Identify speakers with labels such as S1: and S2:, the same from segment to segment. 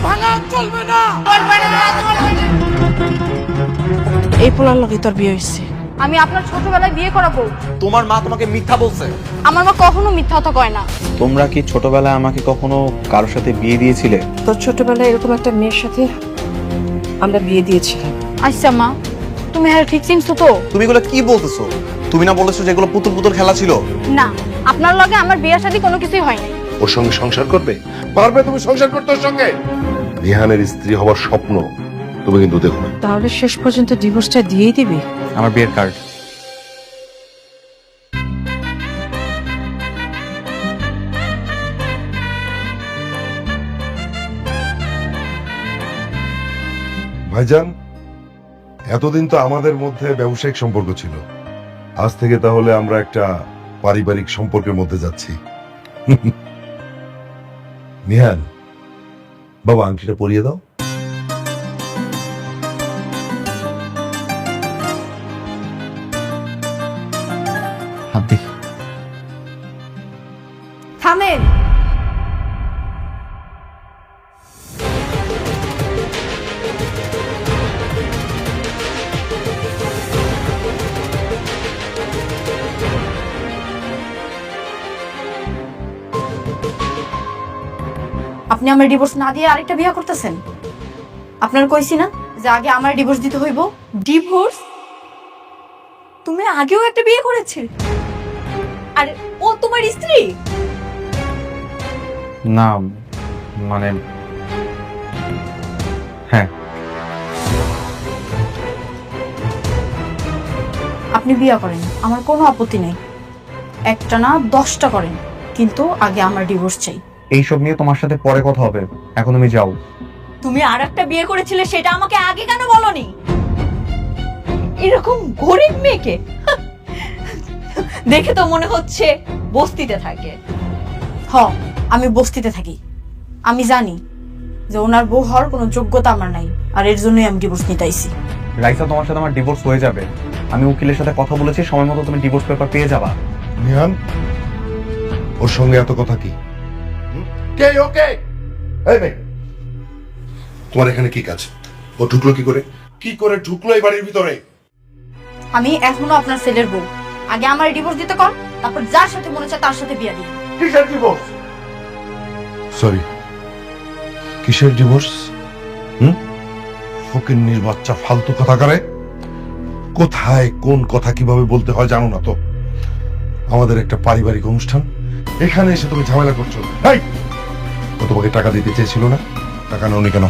S1: ভাঙা চলবে না।
S2: এই পোলার লগে তোর বিয়ে হয়েছে।
S3: আমি আপনার ছোটবেলায় বিয়ে করাবো।
S4: তোমার মা তোমাকে মিথ্যা বলছে।
S3: আমার মা কখনো মিথ্যা কথা কয় না।
S4: তোমরা কি ছোটবেলায় আমাকে কখনো কারোর সাথে বিয়ে দিয়েছিলে?
S2: তোর ছোটবেলায় এরকম একটা মেয়ের সাথে আমরা বিয়ে দিয়েছিলাম।
S3: আচ্ছা মা, তুমি হ্যাঁ ঠিক চিনছো তো?
S4: তুমি এগুলো কি বলতেছো? তুমি না বলেছো যে এগুলো পুতুল পুতুল খেলা ছিল?
S3: না, আপনার লগে আমার বিয়ের সাথে কোনো কিছুই হয় নাই।
S5: ওর সঙ্গে সংসার করবে? পারবে তুমি সংসার করতে ওর সঙ্গে? রিহানের স্ত্রী হওয়ার স্বপ্ন তুমি কিন্তু দেখো না।
S2: তাহলে শেষ পর্যন্ত ডিভোর্সটা দিয়েই দিবি?
S4: আমার বিয়ের কার্ড।
S5: ভাইজান, এতদিন তো আমাদের মধ্যে ব্যবসায়িক সম্পর্ক ছিল, আজ থেকে তাহলে আমরা একটা পারিবারিক সম্পর্কের মধ্যে যাচ্ছি। নিহান, বাবা আংটিটা পরিয়ে দাও।
S3: থামেন। আপনি আমার ডিভোর্স না দিয়ে আরেকটা বিয়ে করতেছেন? আপনার কইছি না যে আগে আমার ডিভোর্স দিতে হইব?
S6: ডিভোর্স? তুমি আগেও একটা বিয়ে করেছে, আর ও তোমার স্ত্রী?
S4: না মানে হ্যাঁ।
S3: আপনি বিয়ে করেন, আমার কোনো আপত্তি নেই। একটা না 10টা করেন, কিন্তু আগে আমার ডিভোর্স চাই।
S4: এইসব নিয়ে তোমার সাথে পরে কথা হবে, এখন তুমি যাও।
S6: তুমি আর একটা বিয়ে করেছিলে, সেটা আমাকে আগে কেন বলনি? এরকম গরিব মেয়েকে দেখে তো মনে হচ্ছে বস্তিতে থাকে।
S3: হ, আমি বস্তিতে থাকি। আমি জানি যে ওনার বউ হওয়ার কোনো যোগ্যতা আমার নাই, আর এর জন্যই আমি ডিভোর্স নিতে আইছি।
S4: রাইসা, তোমার সাথে আমার ডিভোর্স হয়ে যাবে। আমি উকিলের সাথে কথা বলেছি, সময় মতো তুমি ডিভোর্স পেপার পেয়ে যাবা।
S5: নিহান, ওর সঙ্গে এত কথা কি? কে ওকে? এই মেয়ে, তোমার এখানে কি কাজ? ও ঢুকলো কি করে? কি করে ঢুকলো এই বাড়ির ভিতরে?
S3: আমি এখনো আপনার ছেলের বউ। আগে আমার ডিভোর্স দিতে কর, তারপর যার সাথে মনে চায় তার সাথে বিয়ে দিই।
S5: কিসের ডিভোর্স? সরি, কিসের ডিভোর্স? ফকিন্নির বাচ্চা ফালতু কথা করে। কোথায় কোন কথা কিভাবে বলতে হয় জানো না তো? আমাদের একটা পারিবারিক অনুষ্ঠান, এখানে এসে তুমি ঝামেলা করছো। এই, ও তোমাকে টাকা দিতে চেয়েছিল না? টাকা নাওনি কেন?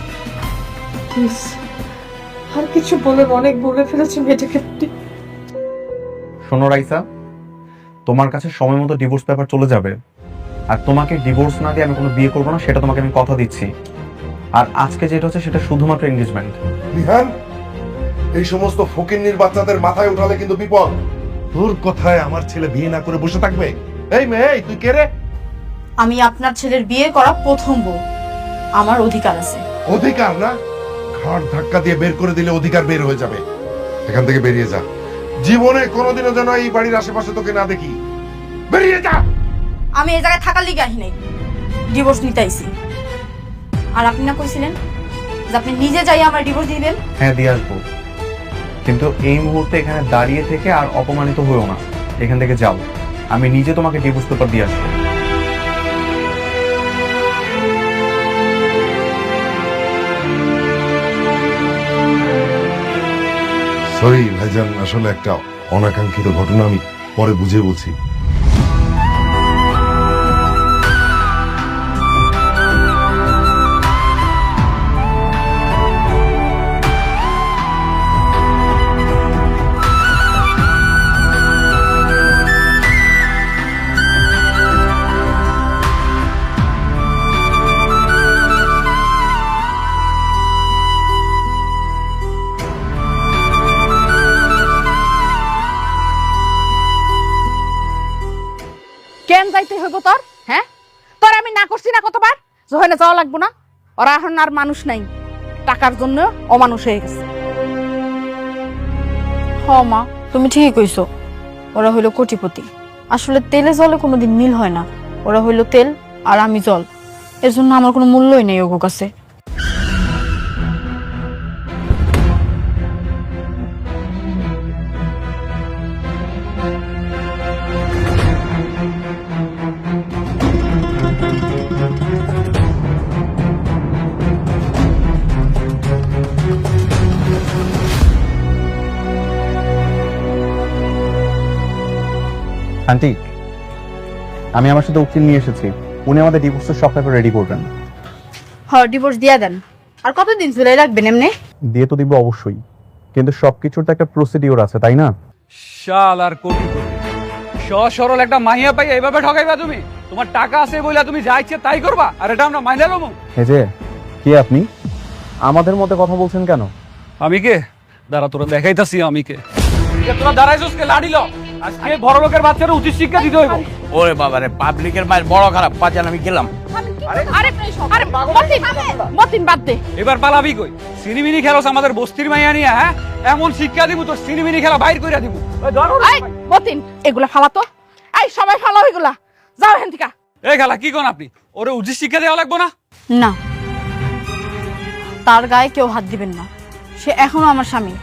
S2: প্লিজ, আর কিছু বলেন, অনেক বলে ফেলেছি মেয়েটাকে।
S4: শোনো রাইসা, তোমার কাছে সময় মতো ডিভোর্স পেপার চলে যাবে, আর তোমাকে ডিভোর্স না দিয়ে আমি কোনো বিয়ে করবো না, সেটা তোমাকে আমি কথা দিচ্ছি। আর আজকে যেটা হচ্ছে সেটা শুধুমাত্র এনগেজমেন্ট।
S5: নিহান, এই সমস্ত ফকিন্নির বাচ্চাদের মাথায় উঠালে কিন্তু বিপদ। তোর কথায় আমার ছেলে বিয়ে না করে বসে থাকবে? এই মেয়ে, তুই কে রে?
S3: আমি আপনার ছেলের বিয়ে করা প্রথম বউ, আমার অধিকার আছে।
S5: অধিকার না? ঘাড় ধাক্কা দিয়ে বের করে দিলে অধিকার বের হয়ে যাবে। এখান থেকে বেরিয়ে যা। জীবনে কোনোদিনও যেন এই বাড়ির আশেপাশে তোকে না দেখি। বেরিয়ে যা।
S3: আমি এই জায়গায় থাকার লিগে আহি নাই, ডিভোর্স নিতে আইছি। আর আপনি না কইছিলেন যে আপনি নিজে যাই আমার ডিভোর্স দিবেন?
S4: হ্যাঁ, দিয়ে আসবো, কিন্তু এই মুহূর্তে এখানে দাঁড়িয়ে থেকে আর অপমানিত হয়েও না। এখান থেকে যাও, আমি নিজে তোমাকে ডিভোর্স পেপার দিয়ে আসবো।
S5: সরি ভাইজান, আসলে একটা অনাকাঙ্ক্ষিত ঘটনা, আমি পরে বুঝে বলছি।
S2: কেন যাইতে হইব তোর? হ্যাঁ, তোর আমি না করছি না কতবার, যখন যাওয়া লাগবো না? ওরা এখন আর মানুষ নাই, টাকার জন্য অমানুষ হয়ে গেছে।
S3: হ মা, তুমি ঠিকই কইছো। ওরা হইলো কোটিপতি। আসলে তেলে জলে কোনোদিন মিল হয় না। ওরা হইলো তেল আর আমি জল, এর জন্য আমার কোনো মূল্যই নেই ওগো কাছে।
S4: আন্টি, আমি আমার সাথে উকিল নিয়ে এসেছি, উনি আমাদের ডিভোর্সের সব পেপার রেডি করবেন।
S3: ডিভোর্স দিয়া দেন। আর কতদিন ঝুলাই রাখবেন এমনি?
S4: দিয়ে তো দিব অবশ্যই, কিন্তু সবকিছুর তো একটা প্রসিডিওর আছে, তাই না?
S1: শাল আর কোটি কোটি সরল একটা মাইয়া পাই এইভাবে ঠকাইবা তুমি? তোমার টাকা আছে বলে তুমি যা ইচ্ছে তাই করবা, আর এটা আমরা মাইনে লমু?
S4: এই যে, কে আপনি আমাদের মধ্যে কথা বলছেন কেন?
S1: আমি কে? দাঁড়া, তোরা দেখাইতাছি আমি কে। তোরা দাঁড়াইছিস কে? লাড়িল আজকে বড় লোকের বাচ্চারা উচিত শিক্ষা দিতে হইব।
S7: ওরে বাবারে, পাবলিকের মায়ের বড় খারাপ, পাঁচাল আমি গেলাম।
S2: আরে মতিন, মতিন বাদ দে।
S1: এবার পালাবি কই? সিনিমিনি খেলোস আমাদের বস্তির মাইয়া নিয়ে, হ্যাঁ? এমন শিক্ষা দিব তোর সিনিমিনি খেলা বাইর কইরা দিব। ওই ধর ওরে।
S2: এই মতিন, এগুলা ফালা তো। এই সবাই ফালাও এগুলা, যাও এখান থেকে।
S1: এই খেলা কি কোন আপনি? ওরে উচিত শিক্ষা দেওয়া লাগবে না?
S3: না, তার গায়ে কেউ হাত দিবেন না। সে এখনো আমার স্বামী।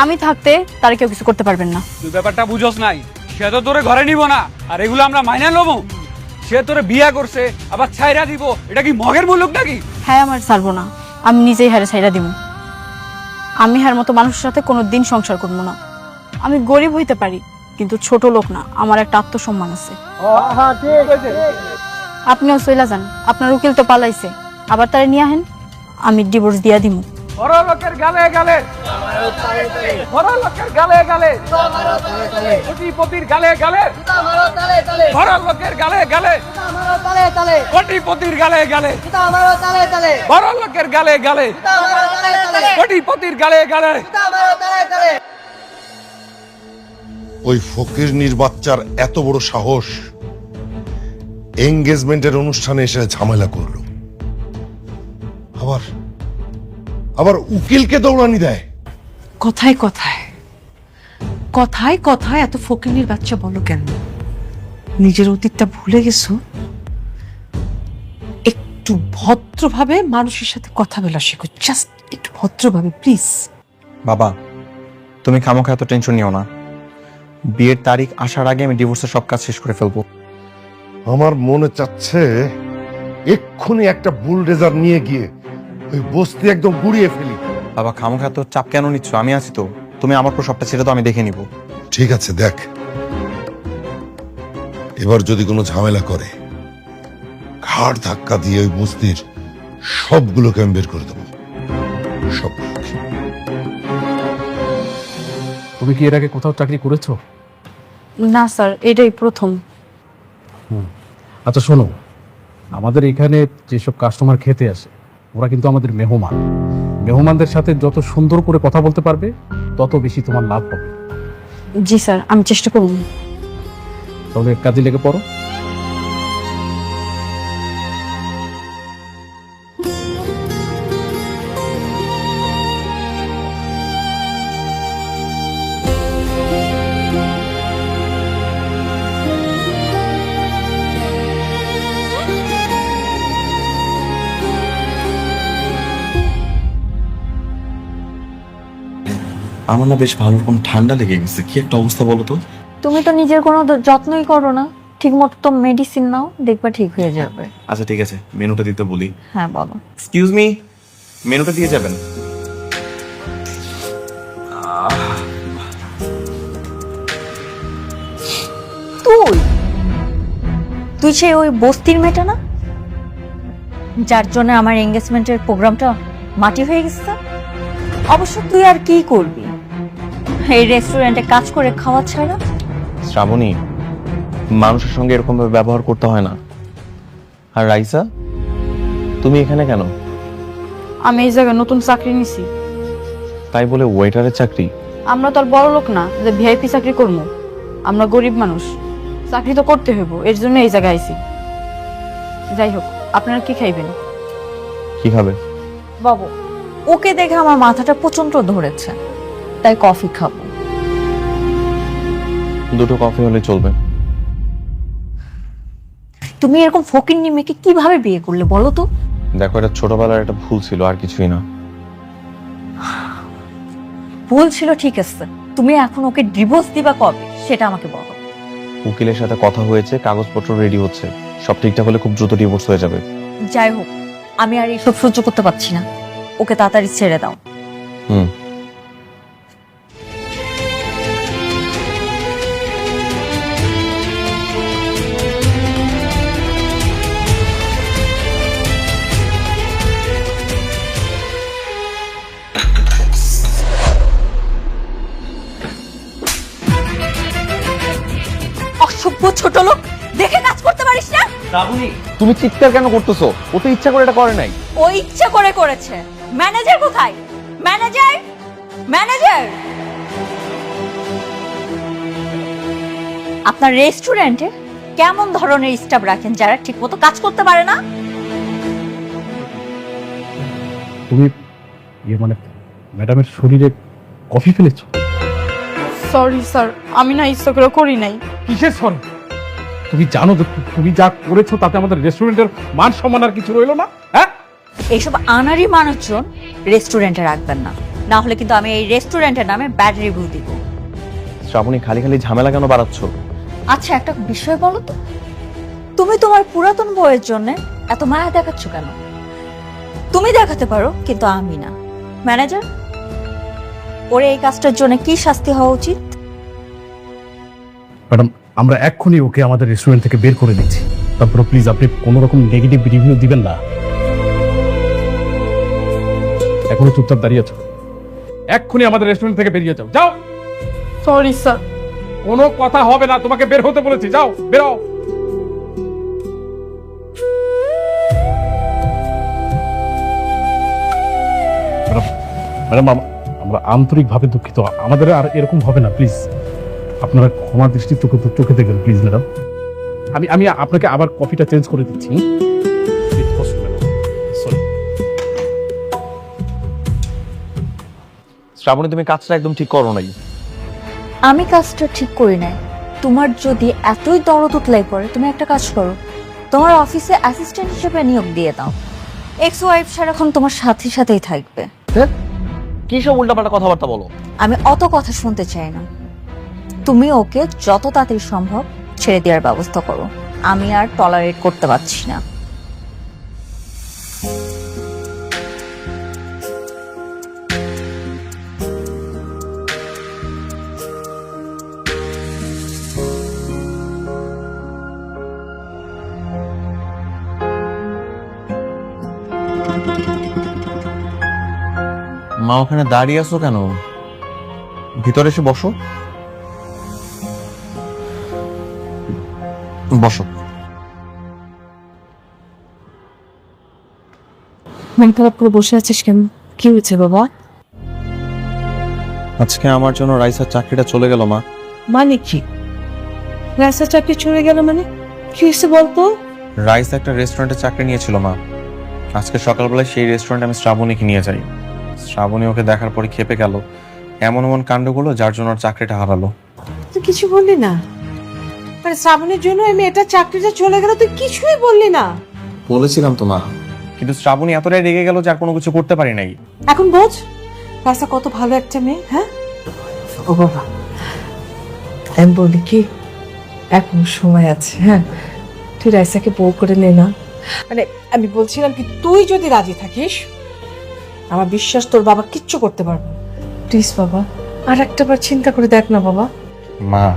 S3: আমি থাকতে তার কেউ কিছু করতে পারবেন না।
S1: তুই ব্যাপারটা বুঝোস নাই। সে তো তোরে ঘরে নিব না, আর এগুলো আমরা মাইনা লমু? সে তোরে বিয়া করছে আবার ছাইরা দিব, এটা কি মগের মুলুক নাকি?
S3: হ্যাঁ, আমার ছাড়বো না। আমি নিজেই হারে ছাইরা দিব। আমি হার মতো মানুষের সাথে কোনো দিন সংসার করবো না। আমি গরিব হইতে পারি, কিন্তু ছোট লোক না। আমার একটা আত্মসম্মান আছে। আপনিও চইলা যান, আপনার উকিল তো পালাইছে, আবার তারে নিয়ে আহেন, আমি ডিভোর্স দিয়া দিমু।
S1: বড় লোকের গালে গালে, বড় লোকের গালে গালে, কোটিপতির গালে গালে, বড় লোকের গালে গালে, কোটিপতির গালে গালে, বড় লোকের গালে গালে, কোটিপতির গালে গালে।
S5: ওই ফকিরনির বাচ্চার এত বড় সাহস, এঙ্গেজমেন্টের অনুষ্ঠানে এসে ঝামেলা করলো, আবার আবার উকিলকে দৌড়ানি দেয়।
S8: কথায় কথায় কথায় কথায় এত ফকিনীর বাচ্চা বলো কেন? নিজের অতীতটা ভুলে গেছো? একটু ভদ্রভাবে মানুষের সাথে কথা বলা শেখো, জাস্ট একটু ভদ্রভাবে প্লিজ।
S4: বাবা, তুমি খামোখা এত টেনশন নিও না। বিয়ের তারিখ আসার আগে আমি ডিভোর্সের সব কাজ শেষ করে ফেলবো।
S5: আমার মনে চাচ্ছে এক্ষুনি একটা বুলডেজার নিয়ে গিয়ে ওই বস্তি একদম গুড়িয়ে ফেলি।
S4: বাবা, খামোখা তো চাপ কেন নিচ্ছ? আমি আছি তো, তুমি আমার উপর সবটা ছেড়ে তো, আমি দেখে নিব।
S5: ঠিক আছে, দেখ, এবার যদি কোনো ঝামেলা করে ঘাড় ধাক্কা দিয়ে ওই বস্তির সবগুলোকে আমি বের করে দেবো, সবগুলোকে।
S9: তুমি কি এর আগে কোথাও চাকরি করেছো?
S3: না স্যার, এটাই প্রথম।
S9: আচ্ছা শোনো, আমাদের এখানে যেসব কাস্টমার খেতে আসে ওরা কিন্তু আমাদের মেহমান। মেহমানদের সাথে যত সুন্দর করে কথা বলতে পারবে তত বেশি তোমার লাভ হবে।
S3: জি স্যার, আমি চেষ্টা করব।
S9: তাহলে কাজে লেগে পড়ো।
S10: আমার না বেশ ভালো রকম ঠান্ডা লেগে গেছে, কি একটা অবস্থা বলো তো?
S6: তুমি তো নিজের কোনো যত্নই করো না, ঠিক মতো তো মেডিসিন নাও, দেখবা ঠিক হয়ে যাবে।
S10: আচ্ছা ঠিক আছে, মেনুটা দিতে বলি।
S6: হ্যাঁ বলো।
S10: এক্সকিউজ মি, মেনুটা দিয়ে যাবেন।
S6: তুই তুই সেই ওই বস্তির মেয়েটা না, যার জন্য আমার এঙ্গেজমেন্টের প্রোগ্রামটা মাটি হয়ে গেছে? অবশ্য তুই আর কি করবি এই রেস্টুরেন্টে কাজ করে খাওয়া ছাড়া?
S4: শ্রাবণী, মানুষের সঙ্গে এরকম ভাবে ব্যবহার করতে হয় না। আর রাইসা, তুমি এখানে কেন?
S3: আমি এই জায়গায় নতুন চাকরি নিছি।
S4: তাই বলে ওয়েটারের চাকরি?
S3: আমরা তো আর বড় লোক না যে ভিআইপি চাকরি করবো। আমরা গরিব মানুষ, চাকরি তো করতে হইব, এর জন্য এই জায়গায় আইছি। যাই হোক, আপনারা কি খাইবেন?
S4: কি খাবে?
S6: বাবু, ওকে দেখে আমার মাথাটা প্রচন্ড ধরেছে, তাই কফি খাবো।
S4: দুটো কফি হলে চলবে।
S6: তুমি এরকম ফকিন্নি মেয়েকে কিভাবে বিয়ে করলে বলো তো?
S4: দেখো, এটা ছোটবেলার একটা ভুল ছিল, আর কিছুই না।
S6: ভুল ছিল ঠিক আছে, তুমি এখন ওকে ডিভোর্স দিবা কবে সেটা আমাকে বলো।
S4: উকিলের সাথে কথা হয়েছে, কাগজপত্র রেডি হচ্ছে, সব ঠিকঠাক হলে খুব দ্রুত ডিভোর্স হয়ে যাবে।
S6: যাই হোক, আমি আর এইসব সহ্য করতে পারছি না, ওকে তাড়াতাড়ি ছেড়ে দাও।
S4: হুম। তুমি চিৎকার কেন করতেছো? ও তো ইচ্ছা করে এটা করে নাই।
S6: ও ইচ্ছা করে করেছে। ম্যানেজার কোথায়? Manager, manager! আপনার রেস্টুরেন্টে কেমন ধরনের স্টাফ রাখেন যারা ঠিকমতো কাজ করতে পারে না?
S9: তুমি মানে ম্যাডামের শরীরে কফি ফেলেছো?
S3: সরি স্যার, আমি না ইচ্ছা করে করি নাই।
S9: কিসের সরি? তুমি জানো যে তুমি যা করেছো তাতে আমাদের রেস্টুরেন্টের মান সম্মান আর কিছু রইলো না। হ্যাঁ,
S6: এইসব আনারি মানুষজন রেস্টুরেন্টে রাখবেন না, না হলে কিন্তু আমি এই রেস্টুরেন্টের নামে ব্যাড রিভিউ দিব।
S4: শ্রাবণী, খালি খালি ঝামেলা কেন বাড়াচ্ছ?
S6: আচ্ছা, একটা বিষয় বলো তো, তুমি তোমার পুরাতন বইয়ের জন্য এত মায়া দেখাচ্ছ কেন? তুমি দেখাতে পারো, কিন্তু আমি না। ম্যানেজার, ওরে এই কাজটার জন্য কি শাস্তি হওয়া উচিত?
S9: ম্যাডাম, আমরা এক্ষুনি ওকে আমাদের রেস্টুরেন্ট থেকে বের করে দিচ্ছি। তারপরে প্লিজ আপনি কোনো রকম নেগেটিভ রিভিউ দিবেন না। এখনো চুপচাপ দাঁড়িয়ে আছো? এক্ষুনি আমাদের রেস্টুরেন্ট থেকে বেরিয়ে যাও। যাও।
S3: Sorry sir.
S9: কোনো কথা হবে না, তোমাকে বের হতে বলেছি। যাও, বেরো। ম্যাডাম, আমরা আন্তরিকভাবে দুঃখিত। আমাদের আর এরকম হবে না, প্লিজ। আপনারা ক্ষমা দৃষ্টি চোখে দেখবেন, প্লিজ ম্যাডাম। আমি আপনাকে আবার কফিটা চেঞ্জ করে দিচ্ছি।
S4: শ্রাবণী, তুমি কাজটা একদম ঠিক করো নাই।
S6: আমি কাজটা ঠিক করি নাই। তোমার যদি এতই দরদ উতলাই পড়ে, তুমি একটা কাজ করো, তোমার অফিসে অ্যাসিস্ট্যান্ট হিসেবে নিয়োগ দিয়ে দাও। এক্স ওয়াইফ সারাক্ষণ তোমার সাথে সাথেই থাকবে।
S4: কি সব উল্টাপাল্টা কথাবার্তা বলো?
S6: আমি অত কথা শুনতে চাই না। তুমি ওকে যত তাড়াতাড়ি সম্ভব ছেড়ে দেওয়ার ব্যবস্থা করো। আমি আর টলারেট করতে পারছি না।
S4: মা, ওখানে দাঁড়িয়ে আছো কেন? ভিতরে এসে বসো। বসো।
S8: মন খারাপ করে বসে আছিস কেন? কি হয়েছে বাবা?
S4: আজকে আমার জন্য রাইসার চাকরিটা চলে গেল মা।
S8: মানে কি? রাস্তা চাকরি চলে গেল মানে? কি হয়েছে বলতো?
S4: রাইস একটা রেস্টুরেন্টে চাকরি নিয়েছিল মা। আজকে সকালবেলায় সেই রেস্টুরেন্টে আমি শ্রাবণীকে নিয়ে যাই। শ্রাবণী ওকে দেখার পরে খেপে গেল। এমন এমন কাণ্ডগুলো যার জন্য ওর চাকরিটা হারালো।
S8: তুই কিছু বললি না? আরে শ্রাবণের জন্য এই মেয়েটার চাকরিটা চলে গেল, তুই কিছুই বললি না?
S4: বলেছিলাম তো মা, কিন্তু শ্রাবণী এতটাই রেগে গেল যে আর কোনো কিছু করতে পারি নাই।
S8: এখন বোঝ রাস্তা কত ভালো একটা মেয়ে। হ্যাঁ, ও বাবা, আমি বলি কি, এখন সময় আছে। হ্যাঁ, তুই রাইসাকে বউ করে নে না। মানে আমি বলছিলাম কি, তুই যদি রাজি থাকিস, আমার বিশ্বাস তোর বাবা কিচ্ছু করতে পারবে। প্লিজ বাবা, আর একটা বার চিন্তা করে দেখ না বাবা।
S4: মা,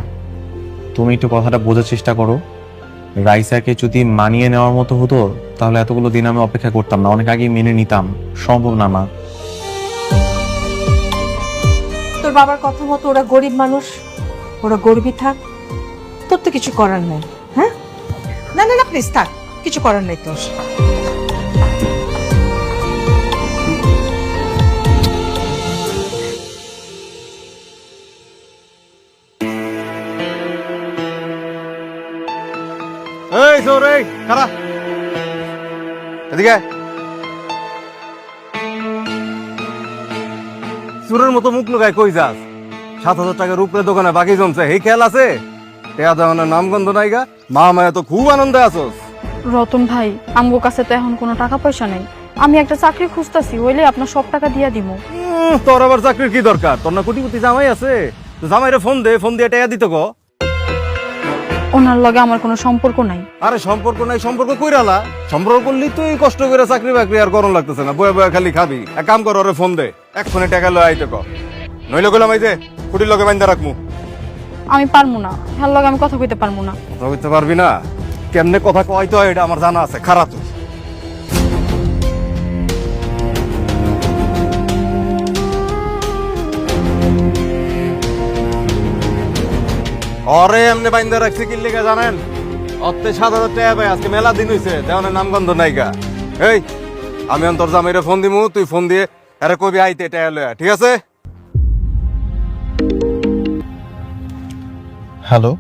S4: তুমি একটু কথাটা বোঝার চেষ্টা করো। রাইসাকে যদি মানিয়ে নেওয়ার মতো হতো তাহলে এতগুলো দিন আমি অপেক্ষা করতাম না, অনেক আগেই মেনে নিতাম। সম্ভব না মা।
S8: তোর বাবার কথা মতো ওরা গরিব মানুষ, ওরা গরিবই থাক, তোর তো কিছু করার নেই। হ্যাঁ, না না না, প্লিজ থাক, কিছু করার নেই তোর।
S11: এই সরে খারা এদিকে, চুরের মতো মুখ লুকায় কই যাস? 7,000 টাকার উপরে দোকানে বাকি জমছে, এই খেয়াল আছে? টেয়া দেওয়ানোর নামগন্ধ নাইগা, মা মায়া তো খুব আনন্দে আছোস।
S3: রতন ভাই, আমগো কাছে তো এখন কোনো টাকা পয়সা নেই। আমি একটা চাকরি খুঁজতেছি, হইলে আপনার সব টাকা দিয়া দিব।
S11: তোর আবার চাকরির কি দরকার? তোর না কোটিপতি জামাই আছে, তো জামাইরে ফোন দে, ফোন দিয়ে টেয়া দিত গো।
S3: ওনার লগে আমার কোনো সম্পর্ক নাই।
S11: আরে সম্পর্ক নাই, সম্পর্ক কইরালা। সম্পর্ক করলি তুই কষ্ট করে চাকরি বাকরি আর গরম লাগতেছে না, বয়ে বয়ে খালি খাবি। এক কাম কর, ওরে ফোন দে, এক্ষুনি টাকা লয় আইতে ক। নইলে গেলাম এই যে কুটির লগে বাইন্দা রাখমু।
S3: আমি পারবো না, হ্যাঁ লগে আমি কথা কইতে পারবো না।
S11: কথা কইতে পারবি না? কেমনে কথা কইতে হয় এটা আমার জানা আছে। খারাপ তুই অরে এমনি বাইন্দা রাখছে কি লেগে জানেন? অত্তে 7,000 টাকা ভাই আজকে মেলা দিন হইছে দেওয়ানের নামগন্ধ নাইকা। এই আমি অন্তর জামাইরে ফোন দিমু, তুই ফোন দিয়ে আরে কবি আইতে টাকা লয়া, ঠিক আছে?
S4: হ্যালো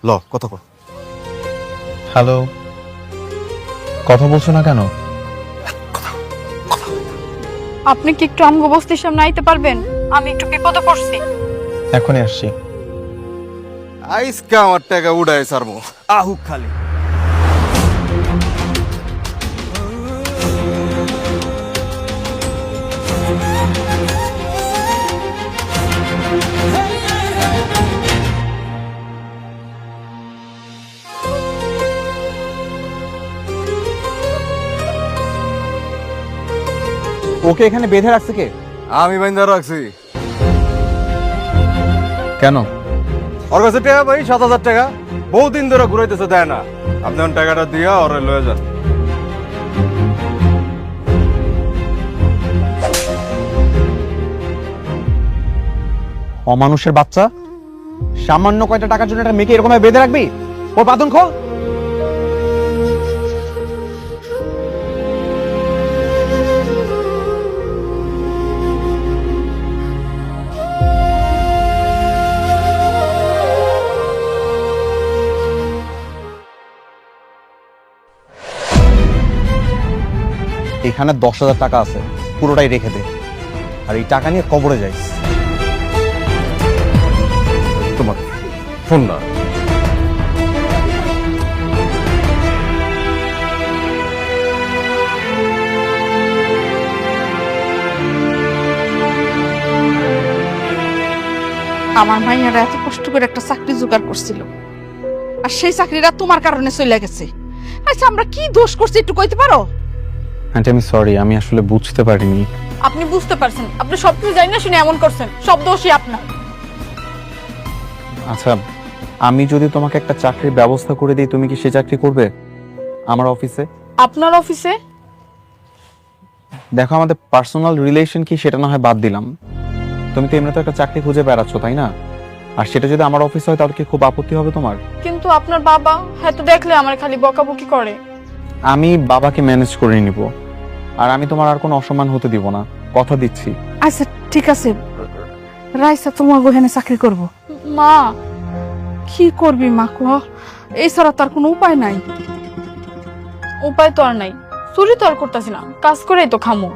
S11: ল কত কর।
S4: হ্যালো, কথা বলছো না কেন?
S3: আপনি কি একটু আমগো বস্তির সামনে আইতে পারবেন? আমি একটু বিপদে পড়ছি।
S4: এখনই আসছি।
S11: আইসকা আমার টাকা উড়াই সারমু আহুক খালি।
S4: ওকে এখানে বেঁধে রাখছে কে?
S11: আমি বাইন্দা রাখছি।
S4: কেন?
S11: ওর কাছে টাকা ভাই 7,000 টাকা বহুদিন ধরে ঘুরাইতেছে, দেয় না। আপনি ওর টাকাটা দিয়া ওরে লয়ে যান।
S4: অমানুষের বাচ্চা, সামান্য কয়টা টাকার জন্য একটা মেয়েকে এরকম ভাবে বেঁধে রাখবি? ওর বাঁধন খোল। এখানে 10,000 টাকা আছে, পুরোটাই রেখে দে, আর এই টাকা নিয়ে কবরে যাইস।
S11: তোমার ফোন না।
S2: আমার মাইয়ারা এত কষ্ট করে একটা চাকরি জোগাড় করছিল, আর সেই চাকরিটা তোমার কারণে চলে গেছে। আচ্ছা আমরা কি দোষ করছি একটু কইতে পারো?
S4: আন্টি আমি সরি, আমি আসলে বুঝতে পারিনি।
S3: আপনি বুঝতে পারছেন, আপনি সবকিছু জানি না শুনে এমন করছেন, সব দোষই আপনার।
S4: আচ্ছা, আমি যদি তোমাকে একটা চাকরির ব্যবস্থা করে দিই, তুমি কি সে চাকরি করবে আমার অফিসে?
S3: আপনার অফিসে?
S4: দেখো আমাদের পার্সোনাল রিলেশন কি সেটা না হয় বাদ দিলাম, তুমি তো এমনিতে একটা চাকরি খুঁজে বেড়াচ্ছ তাই না? আর সেটা যদি আমার অফিস হয় তাহলে কি খুব আপত্তি হবে তোমার?
S3: কিন্তু আপনার বাবা হয়তো দেখলে আমার খালি বকাবকি করে।
S4: আমি বাবাকে ম্যানেজ করে নিব, আর আমি তোমার আর কোনো অসম্মান হতে দিব না, কথা দিচ্ছি।
S2: আচ্ছা ঠিক আছে, রাইসা তোমার ওখানে চাকরি করব।
S3: মা,
S2: কি করবি মা কো? এই ছাড়া তার কোনো উপায় নাই।
S3: উপায় তো আর নাই, চুরি তো আর করতেছি না, কাজ করেই তো খামু।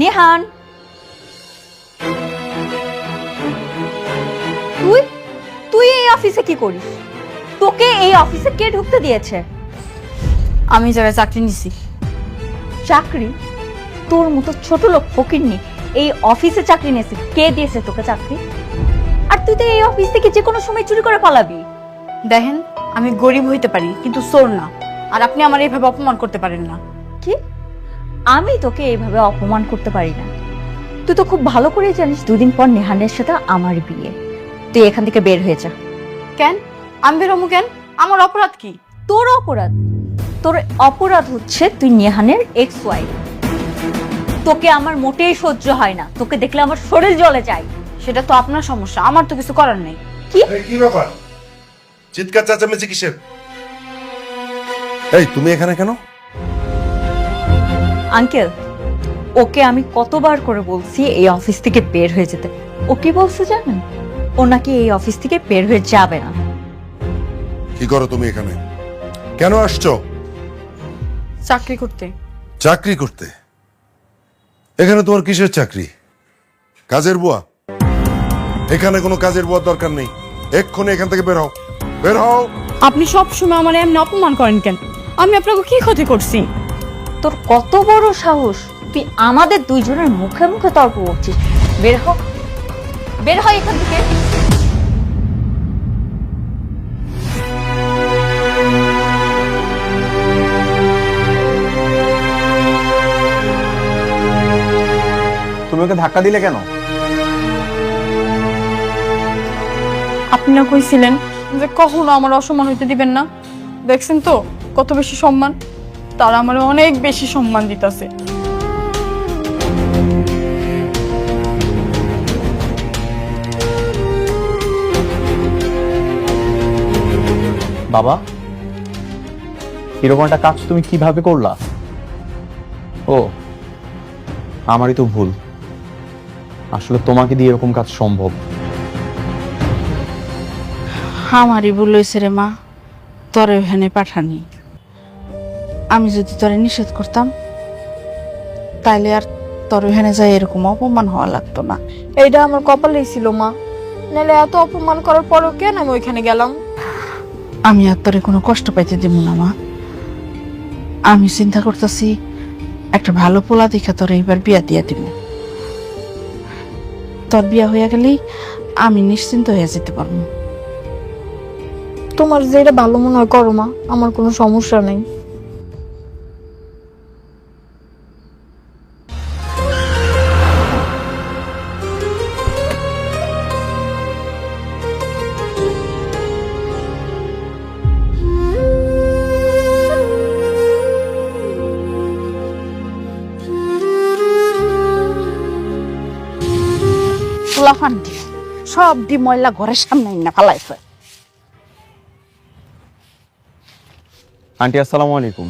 S6: নিহান, তুই তুই এই অফিসে কি করিস? তোকে এই অফিসে কে ঢুকতে দিয়েছে?
S3: আমি যারা চাকরি নিছি।
S6: চাকরি? তোর মতো ছোট লোক ফকিরনি এই অফিসে চাকরি নিয়েছে। কে দিয়েছে তোকে চাকরি? আর তুই তো এই অফিস থেকে যে কোনো সময় চুরি করে পালাবি।
S3: দেখেন, আমি গরিব হইতে পারি কিন্তু চোর না, আর আপনি আমার এইভাবে অপমান করতে পারেন না।
S6: কি? আমি তোকে এইভাবে অপমান করতে পারি না? তুই তো খুব ভালো করেই জানিস 2 দিন পর নেহানের সাথে আমার বিয়ে। তুই এখান থেকে বের হয়ে যা।
S3: কেন আমি বেরোমু কেন? আমার অপরাধ কি?
S6: তোর অপরাধ? তোর অপরাধ হচ্ছে তুই নেহানের এক্স ওয়াইফ। তোকে আমার মোটেই সহ্য হয় না, তোকে দেখলে আমার শরীর জ্বলে যায়।
S3: সেটা তো আপনার সমস্যা, আমার তো কিছু করার নেই।
S6: কি
S5: কি ব্যাপার? চিৎকার চেঁচামেচি কিসের? এই তুমি এখানে কেন?
S6: আঙ্কেল, ওকে আমি কতবার করে বলছি এই অফিস থেকে বের হয়ে যেতে। ও কি বলছে জানেন? ও নাকি এই অফিস থেকে বের হয়ে যাবে না।
S5: কি করো তুমি এখানে? কেন আসছো?
S3: চাকরি করতে।
S5: চাকরি করতে? এখানে তোমার কিসের চাকরি? কাজের বুয়া? এখানে কোনো কাজের বুয়ার দরকার নেই। এক্ষুনি এখান থেকে বের হও, বের হও।
S3: আপনি সব সময় আমার এমনি অপমান করেন কেন? আমি আপনাকে কি ক্ষতি করছি?
S6: তোর কত বড় সাহস, তুই আমাদের দুইজনের মুখে মুখে তর্ক করছিস? বের হ, বের হয় এখান থেকে।
S4: তুমি ওকে ধাক্কা দিলে কেন?
S3: আপনি না কইছিলেন যে কখনো আমার অসম্মান হইতে দিবেন না? দেখছেন তো কত বেশি সম্মান, তারা আমার অনেক বেশি সম্মান দিতেছে।
S4: বাবা, এরকম একটা কাজ তুমি কিভাবে করলা? ও, আমারই তো ভুল। আসলে তোমাকে দিয়ে এরকম কাজ সম্ভব?
S2: আমারই ভুল হয়েছে রে মা, তোরে ওখানে পাঠানি। আমি যদি তোরে নিষেধ করতাম তাইলে আর তোর ওখানে যাই এরকম অপমান হওয়া লাগতো না।
S3: এইটা আমার কপালেই ছিল মা, নাহলে এত অপমান করার পরেও কেন আমি ওইখানে গেলাম?
S2: আমি আর তোরে কোনো কষ্ট পাইতে দেব না মা। আমি চিন্তা করতেছি একটা ভালো পোলা দেখে তোর এইবার বিয়া দিয়া দিব। তোর বিয়া হইয়া গেলেই আমি নিশ্চিন্ত হয়ে যেতে পারবো।
S3: তোমার যেটা ভালো মনে হয় করো মা, আমার কোনো সমস্যা নেই।
S2: পোলাফান দি সব দি ময়লা ঘরের সামনে না ফালাইছে।
S4: আন্টি আসসালামু আলাইকুম।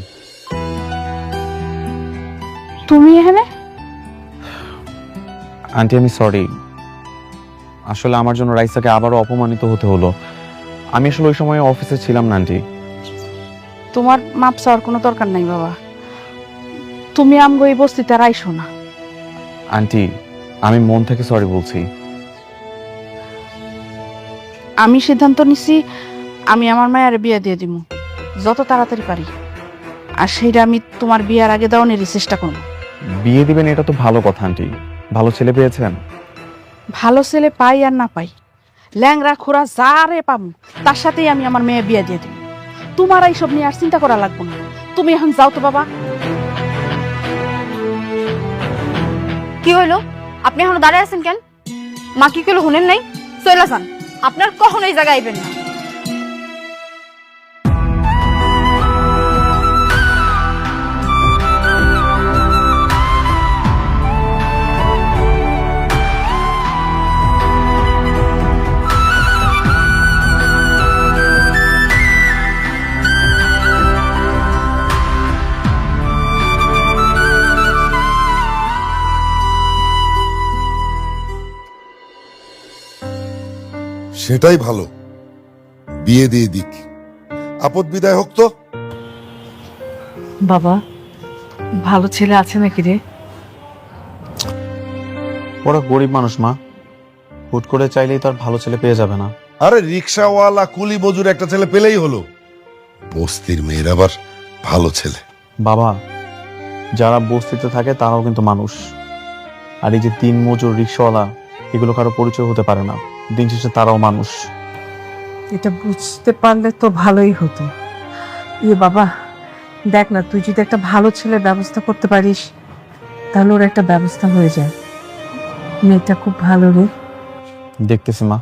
S2: তুমি এখানে?
S4: আন্টি আমি সরি, আসলে আমার জন্য রাইসাকে আবারও অপমানিত হতে হলো। আমি আসলে ওই সময় অফিসে ছিলাম না আন্টি।
S2: তোমার মাপ চাওয়ার কোনো দরকার নাই বাবা। তুমি আমগো এই বস্তিতে আর আইসো না।
S4: আন্টি আমি মন থেকে সরি বলছি।
S2: আমি সিদ্ধান্ত নিছি আমি আমার মায়ের বিয়ে দিয়ে দিব যত তাড়াতাড়ি পারি। আর সেইটা আমি তোমার বিয়ার আগে দেওয়ানেরই চেষ্টা করব।
S4: বিয়ে দিবেন এটা তো ভালো কথা আন্টি। ভালো ছেলে পেয়েছেন?
S2: ভালো ছেলে পাই আর না পাই, ল্যাংরা খোরা যারে পাবো তার সাথেই আমি আমার মেয়ে বিয়ে দিয়ে দিব। তোমার এইসব নিয়ে আর চিন্তা করা লাগবে না। তুমি এখন যাও তো বাবা।
S3: কি হইলো? আপনি এখনো দাঁড়ায় আছেন কেন? মা কি কইলো শুনেন নাই? চলে যান, আপনার কখনো এই জায়গায় আইবেন না।
S5: সেটাই ভালো, বিয়ে দিয়ে দিক, আপদ বিদায় হোক। তো
S8: বাবা, ভালো ছেলে আছে নাকি রে?
S4: ওরা গরিব মানুষ মা, হুট করে চাইলেই তার ভালো ছেলে পেয়ে যাবে না।
S5: আরে রিক্সাওয়ালা কুলি মজুর একটা ছেলে পেলেই হলো। বস্তির মেয়ের আবার ভালো ছেলে?
S4: বাবা, যারা বস্তিতে থাকে তারাও কিন্তু মানুষ। আর এই যে দিন মজুর রিক্সাওয়ালা, এগুলো কারো পরিচয় হতে পারে না। দিন শেষে তারাও মানুষ।
S8: এটা বুঝতে পারলে তো ভালোই হতো। বাবা দেখ না, তুই যদি একটা ভালো ছেলের ব্যবস্থা করতে পারিস তাহলে ওর একটা ব্যবস্থা হয়ে যায়। মেয়েটা খুব ভালো রে।
S4: দেখতেছি মা।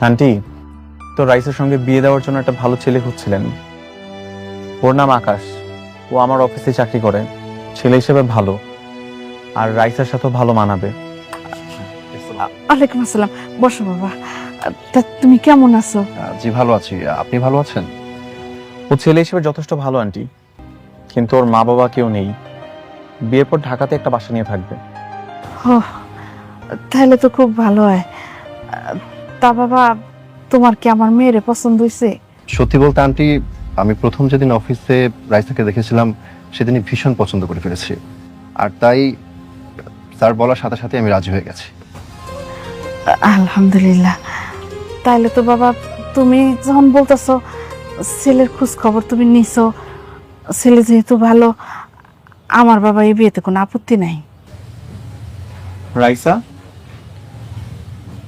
S4: আন্টি, তো রাইসের সঙ্গে বিয়ে দেওয়ার জন্য একটা ভালো ছেলে খুঁজছিলেন। ওর নাম আকাশ, ও আমার অফিসে চাকরি করে, ছেলে হিসেবে ভালো, আর রাইসের সাথেও ভালো মানাবে।
S2: ওয়ালাইকুম আসসালাম, বসো বাবা। তা তুমি কেমন আছো?
S4: জি ভালো আছি, আপনি ভালো আছেন? ও ছেলে হিসেবে যথেষ্ট ভালো আন্টি, কিন্তু ওর মা বাবা কেউ নেই। বিয়ের পর ঢাকাতে একটা বাসা নিয়ে থাকবে।
S2: ও, তাহলে তো খুব ভালো হয়। তা বাবা, তোমার কি আমার মেয়েরে পছন্দ হয়েছে?
S12: সত্যি বলতে আন্টি, আমি প্রথম যেদিন অফিসে রাইসাকে দেখেছিলাম সেদিনই ভীষণ পছন্দ করে ফেলেছি। আর তাই স্যার বলার সাথে সাথে আমি রাজি হয়ে গেছি।
S2: আলহামদুলিল্লাহ। তাইলে তো বাবা, তুমি যখন বলতেছো ছেলের খোঁজ খবর তুমি নিছো, ছেলে যেহেতু ভালো, আমার বাবা এই বিয়েতে কোনো আপত্তি নাই।
S4: রাইসা,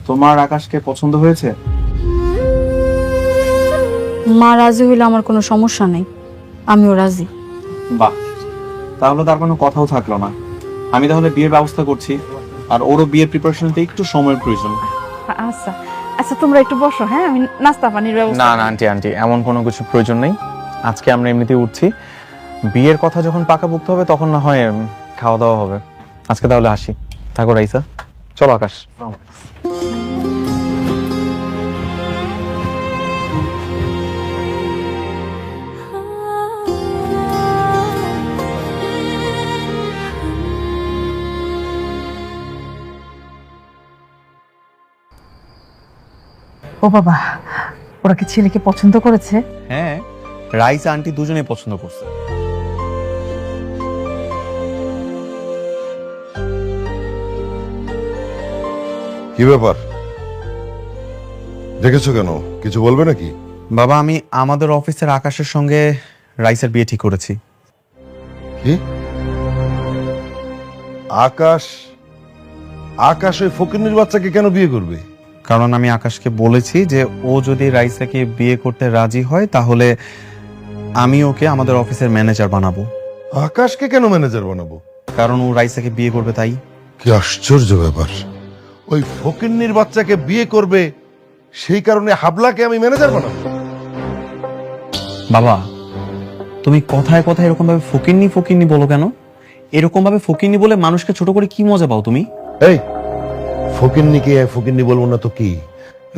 S4: তোমার আকাশকে পছন্দ হয়েছে?
S3: মা রাজি হইলে আমার কোনো সমস্যা নেই, আমিও রাজি।
S4: বাহ, তাহলে তার কোনো কথাও থাকলো না। আমি তাহলে বিয়ের ব্যবস্থা করছি, আর ওরও বিয়ের প্রিপারেশনতে একটু সময়ের প্রয়োজন।
S2: আচ্ছা আচ্ছা, তোমরা একটু বসো, হ্যাঁ আমি নাস্তা পানির ব্যবস্থা।
S4: না না আন্টি, আন্টি এমন কোনো কিছু প্রয়োজন নেই। আজকে আমরা এমনিতেই উঠছি, বিয়ের কথা যখন পাকাপোক্ত হবে তখন না হয় খাওয়া দাওয়া হবে। আজকে তাহলে আসি। থাকো রাইসা, চলো আকাশ।
S8: ও বাবা, ওরা কি ছেলেকে পছন্দ করেছে?
S4: হ্যাঁ, রাইসা আন্টি দুজনেই পছন্দ করছে।
S5: কি ব্যাপার, দেখেছো কেন? কিছু বলবে নাকি?
S4: বাবা, আমি আমাদের অফিসের আকাশের সঙ্গে রাইসার বিয়ে ঠিক করেছি।
S5: কি? আকাশ? আকাশ ওই ফকিন্নির বাচ্চাকে কেন বিয়ে করবে?
S4: কারণ আমি আকাশকে বলেছি যে ও যদি রাইসাকে বিয়ে করতে রাজি হয় তাহলে আমি ওকে আমাদের অফিসের ম্যানেজার বানাবো।
S5: আকাশকে কেন ম্যানেজার বানাবো?
S4: কারণ ও রাইসাকে বিয়ে করবে তাই।
S5: কি আশ্চর্য ব্যাপার, ওই ফকিন্নির বাচ্চাকে বিয়ে করবে সেই কারণে হাবলাকে আমি ম্যানেজার বানাবো?
S4: বাবা, তুমি কথায় কথায় এরকম ভাবে ফকিন্নি ফকিন্নি বলো কেন? এরকম ভাবে ফকিন্নি বলে মানুষকে ছোট করে কি মজা পাও তুমি?
S5: এই ফকিন্নিকে ফকিন্নি বলবো না তো কি,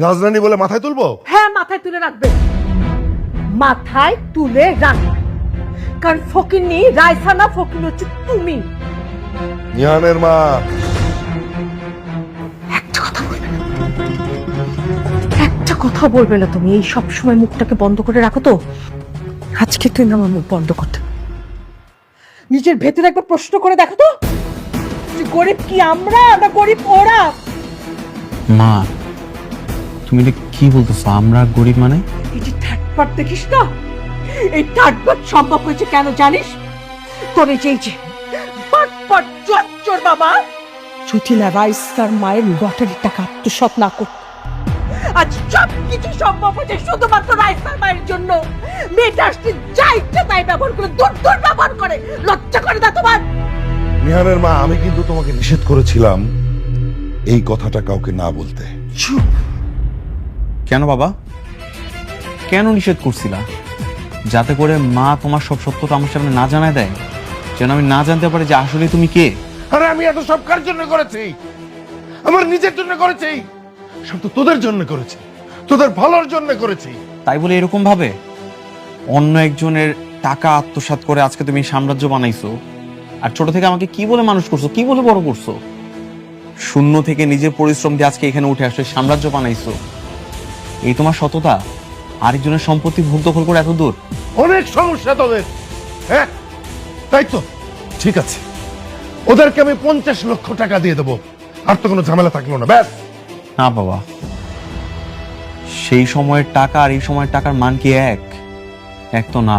S5: রাজরানী বলে মাথায় তুলবো?
S8: হ্যাঁ, মাথায় তুলে রাখবে, মাথায় তুলে রাখবে। কারণ ফকিন্নি রাইসা না, ফকিন্নি হচ্ছে তুমি।
S5: নিহানের মা,
S8: একটা কথা বলবে না তুমি। এই সব সময় মুখটাকে বন্ধ করে রাখো তো। আজকে তুই না আমার মুখ বন্ধ করতে, নিজের ভেতরে একবার প্রশ্ন করে দেখো তো, যে গরিব কি আমরা না গরিব ওরা?
S4: মা, তুমি এটা কি বলতেছো? আমরা গরিব মানে?
S8: এই যে ঠাটপাট দেখিস না, এই ঠাটপাট সম্ভব হয়েছে কেন জানিস? তোর এই যে পাটপাট চচ্চর বাবা যদি রাইসার মায়ের লটারির টাকা আত্মসাৎ না করত, আজ সব কিছু সম্ভব হয়েছে শুধুমাত্র রাইসার মায়ের জন্য। মেয়েটা আসছে যা ইচ্ছা তাই ব্যবহার করে, দূর দূর ব্যবহার করে। লজ্জা করে না তোমার?
S5: নিহানের মা, আমি কিন্তু তোমাকে নিষেধ করেছিলাম এই কথাটা কাউকে না বলতে।
S8: চুপ।
S4: কেন বাবা, কেন নিষেধ করছিলা? যাতে করে মা তোমার সব সত্যটা আমার সামনে না জানায় দেয়, যেন আমি না জানতে পারি যে আসলে তুমি কে।
S5: আরে আমি এত সব কার জন্য করেছি? আমার নিজের জন্য করেছি, সব তো তোদের জন্য করেছি, তোদের ভালোর জন্য করেছি।
S4: তাই বলে এরকম ভাবে অন্য একজনের টাকা আত্মসাৎ করে আজকে তুমি সাম্রাজ্য বানাইছো, আর ছোট থেকে আমাকে কি বলে মানুষ করছো, কি বলে বড় করছো? শূন্য থেকে নিজের পরিশ্রম দিয়ে আজকে এখানে উঠে আসছে, সাম্রাজ্য বানাইছো। এই তোমার সততা? আরেকজনের সম্পত্তি ভোগ দখল করে এত দূর?
S5: অনেক সমস্যা তোদের, হ্যাঁ তাই তো। ঠিক আছে, ওদেরকে আমি 50 লক্ষ টাকা দিয়ে দেবো, আর তো কোনো ঝামেলা থাকলো না, ব্যাস।
S4: না বাবা, সেই সময়ের টাকা আর এই সময়ের টাকার মান কি এক তো না।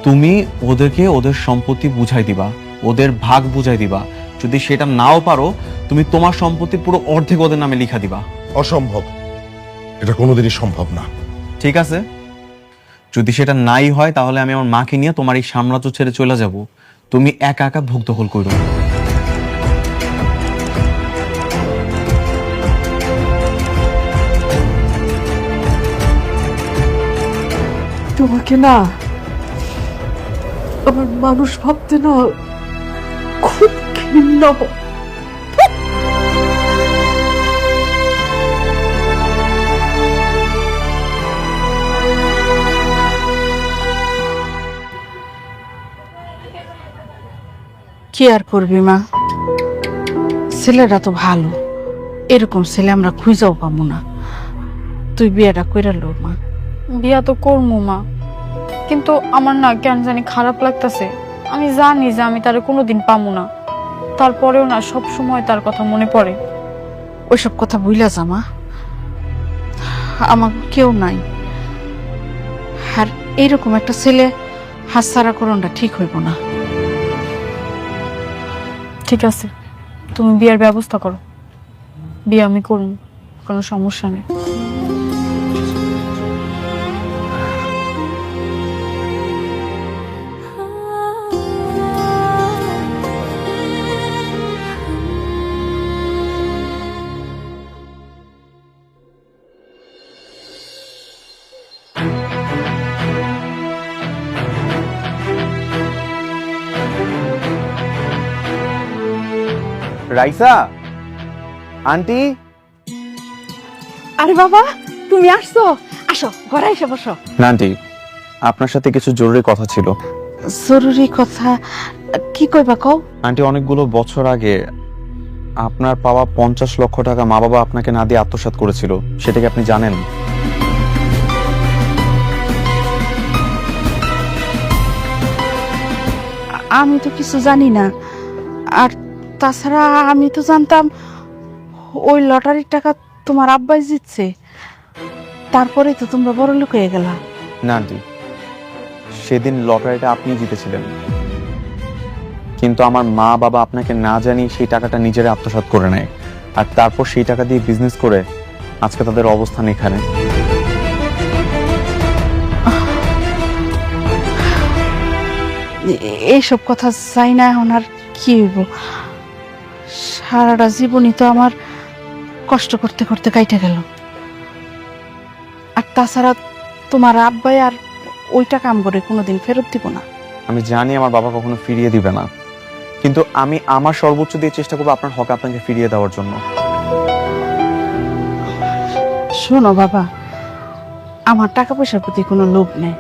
S4: তুমি ওদেরকে ওদের সম্পত্তি বুঝাই দিবা, ওদের ভাগ বুঝাই দিবা। যদি সেটা নাও পারো, তুমি তোমার সম্পত্তি পুরো অর্ধেক ওদের নামে লিখা দিবা।
S5: অসম্ভব, এটা কোনোদিনই সম্ভব না।
S4: ঠিক আছে, যদি সেটা নাই হয় তাহলে আমি আমার মাকে নিয়ে তোমার এই সাম্রাজ্য ছেড়ে চলে যাব। তুমি একা একা ভোগ দখল করো।
S8: তোমাকে না আমার মানুষ ভাবতে না খুব ঘৃণা হয়।
S2: কি আর করবি মা, ছেলেরা তো ভালো, এরকম ছেলে আমরা খুঁজাও পাবো না। তুই বিয়েটা কইরা লো মা।
S3: বিয়া তো করবো মা, কিন্তু আমার না কেন জানি খারাপ লাগতেছে। আমি জানি যে আমি তারে কোনোদিন পাবো না, তারপরেও না সব সময় তার কথা মনে পড়ে।
S2: ওইসব কথা ভুইলা যা মা, আমার কেউ নাই। আর এইরকম একটা ছেলে হাতছাড়া করণটা ঠিক হইব না।
S3: ঠিক আছে, তুমি বিয়ের ব্যবস্থা করো, বিয়ে আমি করবো, কোনো সমস্যা নেই।
S4: রাইসা আন্টি।
S2: আরে বাবা, তুমি আসছো? আসো, ঘরে এসে বসো।
S4: না আন্টি, আপনার সাথে কিছু জরুরি কথা ছিল।
S2: জরুরি কথা? কি কইবা কও?
S4: আন্টি, অনেকগুলো বছর আগে আপনার পাওয়া 50 লক্ষ টাকা মা বাবা আপনাকে না দিয়ে আত্মসাৎ করেছিল, সেটা কি আপনি জানেন?
S2: আমি তো কিছু জানি না। আর তাছাড়া আমি তো জানতাম ওই লটারির টাকা তোমার আব্বাই জিতছে, তারপরেই তো তোমরা বড় লোক হয়ে গেলা।
S4: না আন্টি, সেদিন লটারিটা আপনি জিতেছিলেন, কিন্তু আমার মা বাবা আপনাকে না জানিয়ে সেই টাকাটা নিজেরা আত্মসাৎ করে নেয়, আর তারপর সেই টাকা দিয়ে বিজনেস করে আজকে তাদের অবস্থান এখানে।
S2: এইসব কথা চাই না এখন, আর কি হইব? সারাটা জীবনই তো আমার কষ্ট করতে করতে কাইটে গেল। আর তাছাড়া তোমার আব্বাই আর ওইটা কাম করে কোনোদিন ফেরত দিব না।
S4: আমি জানি আমার বাবা কখনো ফিরিয়ে দিবে না, কিন্তু আমি আমার সর্বোচ্চ দিয়ে চেষ্টা করবো আপনার হক আপনাকে ফিরিয়ে দেওয়ার জন্য।
S2: শোনো বাবা, আমার টাকা পয়সার প্রতি কোনো লোভ নেই।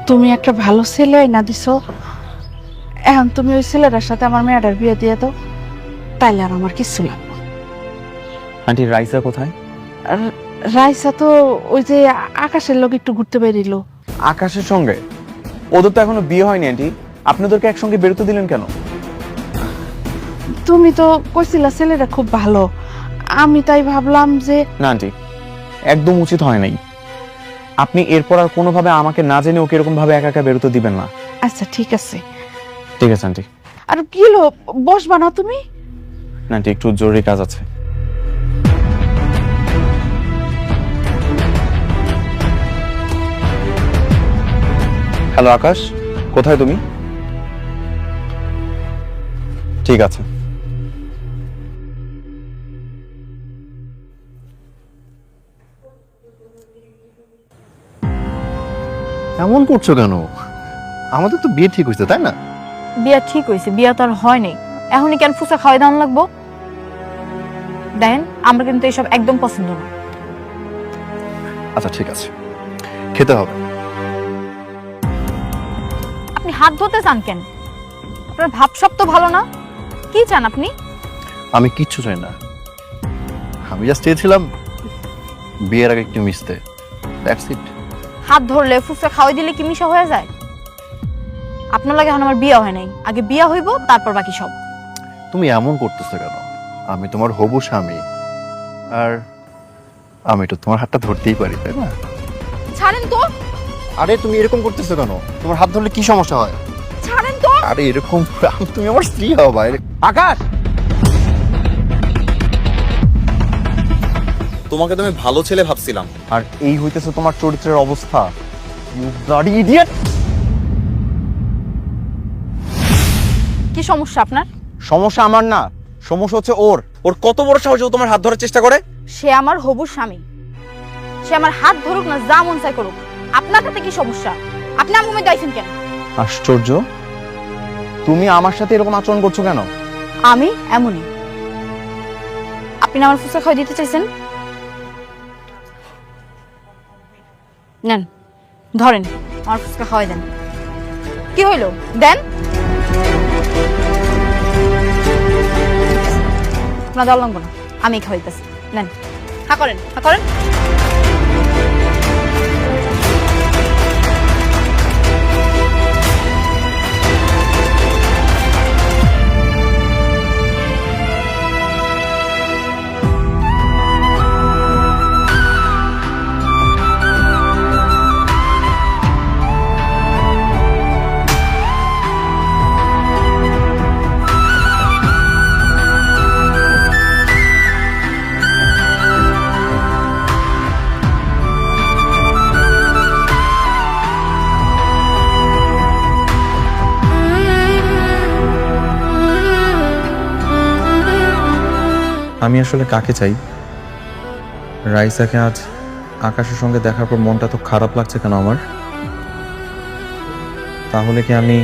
S2: তুমি একটা ভালো ছেলে না দিছো, এখন তুমি ওই ছেলেটার সাথে আমার মেয়েটার বিয়ে দিয়ে দাও, তাইলে আর আমার কিছু লাগবে।
S4: আন্টি, রাইসা কোথায়?
S2: রাইসা তো ওই যে আকাশের লোক একটু ঘুরতে বেরিল।
S4: আকাশের সঙ্গে? ওদের তো এখনো বিয়ে হয়নি আন্টি, আপনি ওদেরকে একসঙ্গে বেরোতে দিলেন কেন?
S2: তুমি তো কইছিলা ছেলেটা খুব ভালো, আমি তাই ভাবলাম যে।
S4: না আন্টি, একদম উচিত হয় নাই। আপনি এরপর আর কোনোভাবে আমাকে না জেনে ওকে এরকম ভাবে একা একা বেরোতে দিবেন না।
S2: আচ্ছা ঠিক আছে।
S4: ঠিক আছে আন্টি।
S2: আর কি হলো, বসবা না তুমি?
S4: না আন্টি, একটু জরুরি কাজ আছে। হ্যালো আকাশ, কোথায় তুমি? ঠিক আছে।
S12: এমন করছো কেন? আমাদের তো বিয়ে ঠিক হয়েছে, তাই না?
S3: বিয়া ঠিক হয়েছে, বিয়া তো আর হয় নাই। এখনই কেন ফুচকা খাওয়াই দাম লাগবো? দেখেন, আমার কিন্তু এসব একদম পছন্দ না।
S12: আচ্ছা ঠিক আছে, খেতে হবে।
S3: আপনি হাত ধুতে চান কেন? আপনার ভাবসাব তো ভালো না। কি চান আপনি?
S12: আমি কিচ্ছু চাই না, আমি জাস্ট চেয়েছিলাম বিয়ের আগে একটু মিশতে, দ্যাটস ইট।
S3: হাত ধরলে ফুচকা খাওয়াই দিলে কি মিশা হয়ে যায়? আপনার লাগে এখন আমার বিয়া হয় নাই, আগে বিয়া হইব তারপর বাকি সব।
S12: তুমি এমন করতেছো কেন? আমি তোমার হবু স্বামী, আর আমি তো তোমার হাতটা ধরতেই পারি, তাই না?
S3: ছাড়েন তো।
S12: আরে তুমি এরকম করতেছো কেন? তোমার হাত ধরলে কি সমস্যা হয়?
S3: ছাড়েন তো।
S12: আরে এরকম তুমি আমার স্ত্রী হও ভাই।
S4: আকাশ, তোমাকে তো আমি ভালো ছেলে ভাবছিলাম, আর এই হইতেছে তোমার চরিত্রের অবস্থা। You bloody idiot!
S3: কি সমস্যা আপনার?
S4: সমস্যা আমার না, সমস্যা হচ্ছে ওর। ওর কত বড় সাহস ও তোমার হাত ধরার চেষ্টা করে?
S3: সে আমার হবু স্বামী, সে আমার হাত ধরুক না যা মন চাই করুক, আপনার তাতে কি সমস্যা? আপনি আমার মুখে গাইছেন কেন?
S4: আশ্চর্য, তুমি আমার সাথে এরকম আচরণ করছো কেন?
S3: আমি এমনই। আপনি না আমার ফুচকা খাওয়াই দিতে চাইছেন? নেন, ধরেন, আমার ফুচকা খাওয়াই দেন। কি হইল? দেন। আপনার দল লাগবো না, আমি খাওয়াইতেছি। নেন, হা করেন, হা করেন।
S4: আমি আসলে কাকে চাই? রাইসাকে আজ আকাশের সঙ্গে দেখার পর মনটা তো খারাপ লাগছে কেন আমার? তাহলে কি আমি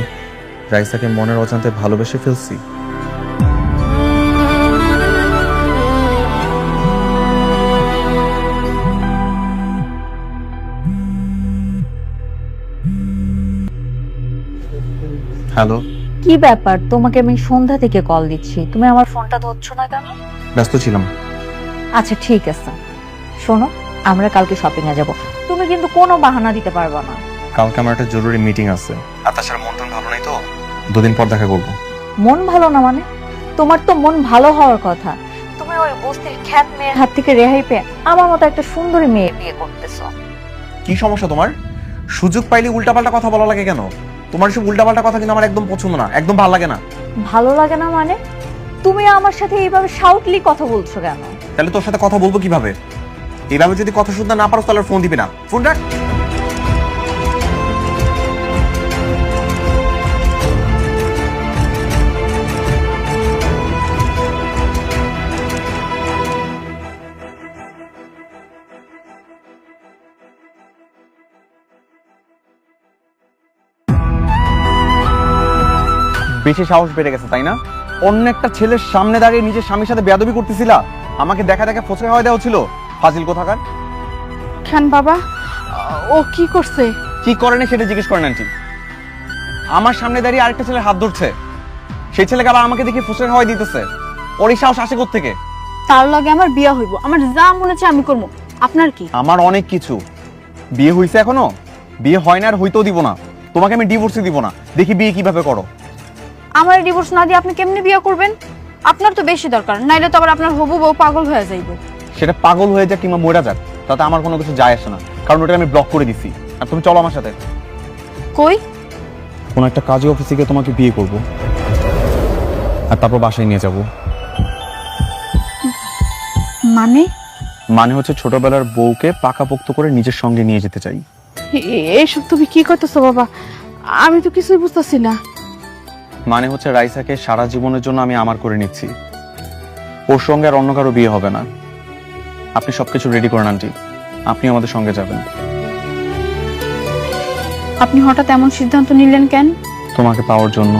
S4: রাইসাকে মনের অজান্তে ভালোবেসে ফেলছি?
S12: হ্যালো,
S6: কি ব্যাপার, তোমাকে আমি সন্ধ্যা থেকে কল দিচ্ছি, তুমি আমার ফোনটা ধরছো না কেন?
S12: ব্যস্ত ছিলাম।
S6: আচ্ছা ঠিক আছে, শোনো, আমরা কালকে শপিং এ যাব, তুমি কিন্তু কোনো বাহানা দিতে পারবে না।
S12: কালকে আমার একটা জরুরি মিটিং আছে, আর তাছাড়া মন টন ভালো নাই তো, 2 দিন পর দেখা করবো।
S6: মন ভালো না মানে? তোমার তো মন ভালো হওয়ার কথা, তুমি ওই বস্তির খ্যাত মেয়ের হাত থেকে রেহাই পেয়ে আমার মতো একটা সুন্দরী মেয়ে বিয়ে করতেছো।
S12: কি সমস্যা তোমার? সুযোগ পাইলে উল্টাপাল্টা কথা বলা লাগে কেন? তোমার সব উল্টাপাল্টা কথা কিন্তু আমার একদম পছন্দ না, একদম ভালো লাগে না।
S6: ভালো লাগে না মানে? তুমি আমার সাথে এইভাবে শাউটলি কথা বলছো কেন?
S12: তাহলে তোর সাথে কথা বলবো কিভাবে? এইভাবে যদি কথা শুনতে না পারো তাহলে ফোন দিবি না। ফোন রাখ। বেশি সাহস বেড়ে গেছে তাই না? অন্য একটা ছেলের সামনে দাঁড়িয়ে নিজের স্বামীর সাথে বেয়াদবি করতেছিলা, আমাকে দেখা দেখা ফসকে হয়ে দেওয়া ছিল। ফাজিল কোথাকার।
S2: খান বাবা, ও কি করছে?
S12: কি করেনি সেটা জিজ্ঞেস করেন আন্টি। আমার সামনে দাঁড়িয়ে আরেকটা ছেলের হাত ধরছে, সেই ছেলেকে আবার আমাকে দেখে ফসকে হওয়া দিতেছে। ওর এই সাহস আসে কোত্থেকে?
S3: তার লগে আমার বিয়ে হইব, আমার যা মনে হচ্ছে আমি করবো, আপনার কি?
S12: আমার অনেক কিছু। বিয়ে হইছে এখনো? বিয়ে হয় না আর হইতেও দিব না। তোমাকে আমি ডিভোর্সই দিব না, দেখি বিয়ে কিভাবে করো।
S3: আমার ডিভোর্স না দিয়ে আপনি কেমনে বিয়ে করবেন? আপনার তো বেশি দরকার, নাইলে তো আবার আপনার হবু বউ পাগল হয়ে যাইবে।
S12: সেটা পাগল হয়ে যাক কিংবা মরে যাক, তাতে আমার কোনো কিছু যায় আসে না, কারণ ওটা আমি ব্লক করে দিছি। আর তুমি চলো আমার সাথে।
S3: কই?
S12: কোন একটা কাজে অফিসে গিয়ে তোমাকে বিয়ে করব, আর তারপর বাসায় নিয়ে যাব।
S3: মানে?
S12: মানে হচ্ছে ছোটবেলার বউকে পাকাপোক্ত করে নিজের সঙ্গে নিয়ে যেতে চাই।
S2: এইসব তুমি কি করতেছো বাবা? আমি তো কিছুই বুঝতেছি না।
S12: মানে হচ্ছে রাইসাকে সারা জীবনের জন্য আমি আমার করে নিচ্ছি, ওর সঙ্গে আর অন্য কারো বিয়ে হবে না। আপনি সবকিছু রেডি করেন আন্টি, আপনি আমাদের সঙ্গে যাবেন।
S3: আপনি হঠাৎ এমন সিদ্ধান্ত নিলেন কেন?
S12: তোমাকে পাওয়ার জন্য।